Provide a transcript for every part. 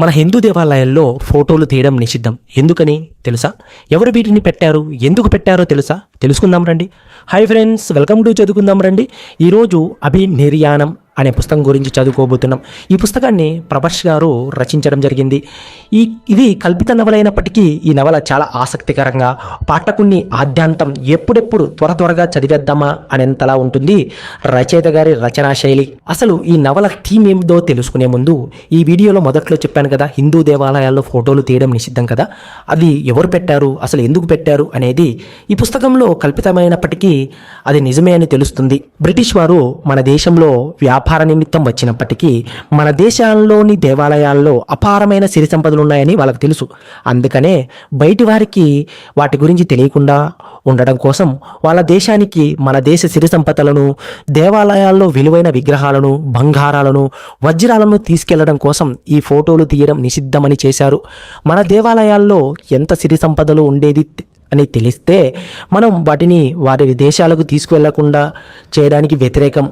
మన హిందూ దేవాలయాల్లో ఫోటోలు తీయడం నిషిద్ధం. ఎందుకని తెలుసా? ఎవరు వీటిని పెట్టారు, ఎందుకు పెట్టారో తెలుసా? తెలుసుకుందాం రండి. హాయ్ ఫ్రెండ్స్, వెల్కమ్ టు చదువుకుందాం రండి. ఈరోజు అభినిర్యాణం అనే పుస్తకం గురించి చదువుకోబోతున్నాం. ఈ పుస్తకాన్ని ప్రభాస్ గారు రచించడం జరిగింది. ఇది కల్పిత నవలైనప్పటికీ ఈ నవల చాలా ఆసక్తికరంగా, పాఠకుణ్ణి ఆద్యాంతం ఎప్పుడెప్పుడు త్వరగా చదివేద్దామా అనేంతలా ఉంటుంది రచయిత గారి రచనా శైలి. అసలు ఈ నవల థీమ్ ఏమిటో తెలుసుకునే ముందు, ఈ వీడియోలో మొదట్లో చెప్పాను కదా, హిందూ దేవాలయాల్లో ఫోటోలు తీయడం నిషిద్ధం కదా, అది ఎవరు పెట్టారు, అసలు ఎందుకు పెట్టారు అనేది ఈ పుస్తకంలో కల్పితమైనప్పటికీ అది నిజమే అని తెలుస్తుంది. బ్రిటిష్ వారు మన దేశంలో వ్యాపార నిమిత్తం వచ్చినప్పటికీ మన దేశాల్లోని దేవాలయాల్లో అపారమైన సిరి సంపదలు ఉన్నాయని వాళ్ళకి తెలుసు. అందుకనే బయటి వారికి వాటి గురించి తెలియకుండా ఉండడం కోసం వాళ్ళ దేశానికి మన దేశ సిరి సంపదలను, దేవాలయాల్లో విలువైన విగ్రహాలను, బంగారాలను, వజ్రాలను తీసుకెళ్లడం కోసం ఈ ఫోటోలు తీయడం నిషిద్ధమని చేశారు. మన దేవాలయాల్లో ఎంత సిరి సంపదలు ఉండేది అని తెలిస్తే మనం వాటిని వారి దేశాలకు తీసుకువెళ్లకుండా చేయడానికి వ్యతిరేకం.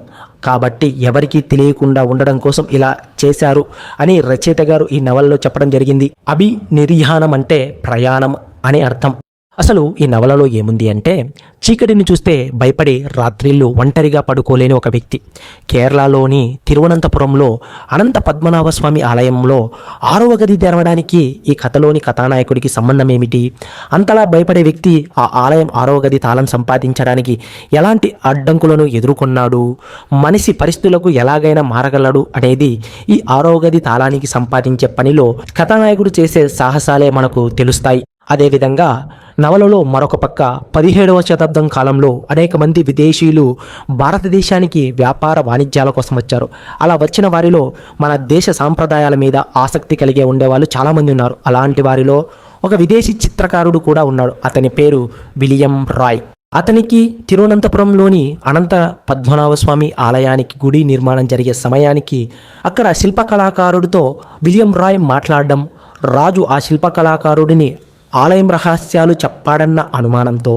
కాబట్టి ఎవరికీ తెలియకుండా ఉండడం కోసం ఇలా చేశారు అని రచయిత గారు ఈ నవలలో చెప్పడం జరిగింది. అభినిర్యాణం అంటే ప్రయాణం అని అర్థం. అసలు ఈ నవలలో ఏముంది అంటే, చీకటిని చూస్తే భయపడి రాత్రిళ్ళు ఒంటరిగా పడుకోలేని ఒక వ్యక్తి కేరళలోని తిరువనంతపురంలో అనంత పద్మనాభ స్వామి ఆలయంలో 6వ గది తెరవడానికి ఈ కథలోని కథానాయకుడికి సంబంధం ఏమిటి? అంతలా భయపడే వ్యక్తి ఆ ఆలయం 6వ గది తాళం సంపాదించడానికి ఎలాంటి అడ్డంకులను ఎదుర్కొన్నాడు, మనిషి పరిస్థితులకు ఎలాగైనా మారగలడు అనేది ఈ 6వ గది తాళానికి సంపాదించే పనిలో కథానాయకుడు చేసే సాహసాలే మనకు తెలుస్తాయి. అదేవిధంగా నవలలో మరొక పక్క 17వ శతాబ్దం కాలంలో అనేక మంది విదేశీయులు భారతదేశానికి వ్యాపార వాణిజ్యాల కోసం వచ్చారు. అలా వచ్చిన వారిలో మన దేశ సాంప్రదాయాల మీద ఆసక్తి కలిగే ఉండేవాళ్ళు చాలామంది ఉన్నారు. అలాంటి వారిలో ఒక విదేశీ చిత్రకారుడు కూడా ఉన్నాడు. అతని పేరు విలియం రాయ్. అతనికి తిరువనంతపురంలోని అనంత పద్మనాభ స్వామి ఆలయానికి గుడి నిర్మాణం జరిగే సమయానికి అక్కడ శిల్పకళాకారుడితో విలియం రాయ్ మాట్లాడడం, రాజు ఆ శిల్పకళాకారుడిని ఆలయం రహస్యాలు చెప్పాడన్న అనుమానంతో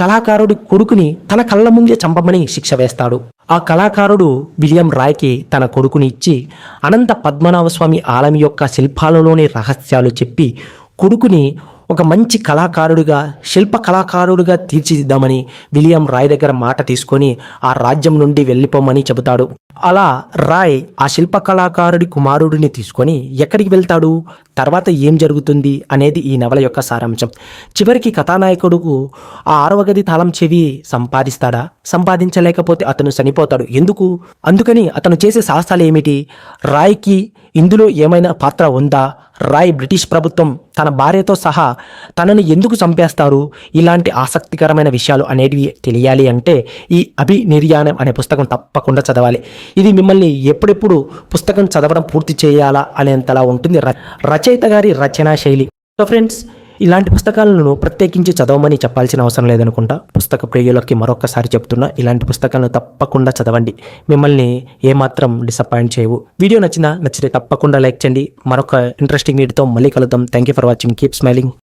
కళాకారుడి కొడుకుని తన కళ్ళ ముందే చంపమని శిక్ష వేస్తాడు. ఆ కళాకారుడు విలియం రాయ్కి తన కొడుకుని ఇచ్చి అనంత పద్మనాభ స్వామి ఆలయం యొక్క శిల్పాలలోని రహస్యాలు చెప్పి కొడుకుని ఒక మంచి కళాకారుడిగా, శిల్ప కళాకారుడిగా తీర్చిదిద్దామని విలియం రాయ్ దగ్గర మాట తీసుకొని ఆ రాజ్యం నుండి వెళ్ళిపోమని చెబుతాడు. అలా రాయ్ ఆ శిల్ప కళాకారుడి కుమారుడిని తీసుకొని ఎక్కడికి వెళ్తాడు, తర్వాత ఏం జరుగుతుంది అనేది ఈ నవల యొక్క సారాంశం. చివరికి కథానాయకుడుకు ఆ 6వ గది తాళం చెవి సంపాదిస్తాడా? సంపాదించలేకపోతే అతను చనిపోతాడు. ఎందుకు? అందుకని అతను చేసే సాహసాలు ఏమిటి? రాయ్కి ఇందులో ఏమైనా పాత్ర ఉందా? రాయ్ బ్రిటిష్ ప్రభుత్వం తన భార్యతో సహా తనని ఎందుకు చంపేస్తారు? ఇలాంటి ఆసక్తికరమైన విషయాలు అనేటివి తెలియాలి అంటే ఈ అభినిర్యాణం అనే పుస్తకం తప్పకుండా చదవాలి. ఇది మిమ్మల్ని ఎప్పుడెప్పుడు పుస్తకం చదవడం పూర్తి చేయాలా అనేంతలా ఉంటుంది రచయిత గారి రచనా శైలి. సో ఫ్రెండ్స్, ఇలాంటి పుస్తకాలను ప్రత్యేకించి చదవమని చెప్పాల్సిన అవసరం లేదనుకుంటా. పుస్తక ప్రియులకి మరొకసారి చెప్తున్నా, ఇలాంటి పుస్తకాలను తప్పకుండా చదవండి. మిమ్మల్ని ఏమాత్రం డిసప్పాయింట్ చేయవు. వీడియో నచ్చితే తప్పకుండా లైక్ చేయండి. మరొక ఇంట్రెస్టింగ్ వీడియోతో మళ్ళీ కలుద్దాం. Thank you for watching. Keep smiling.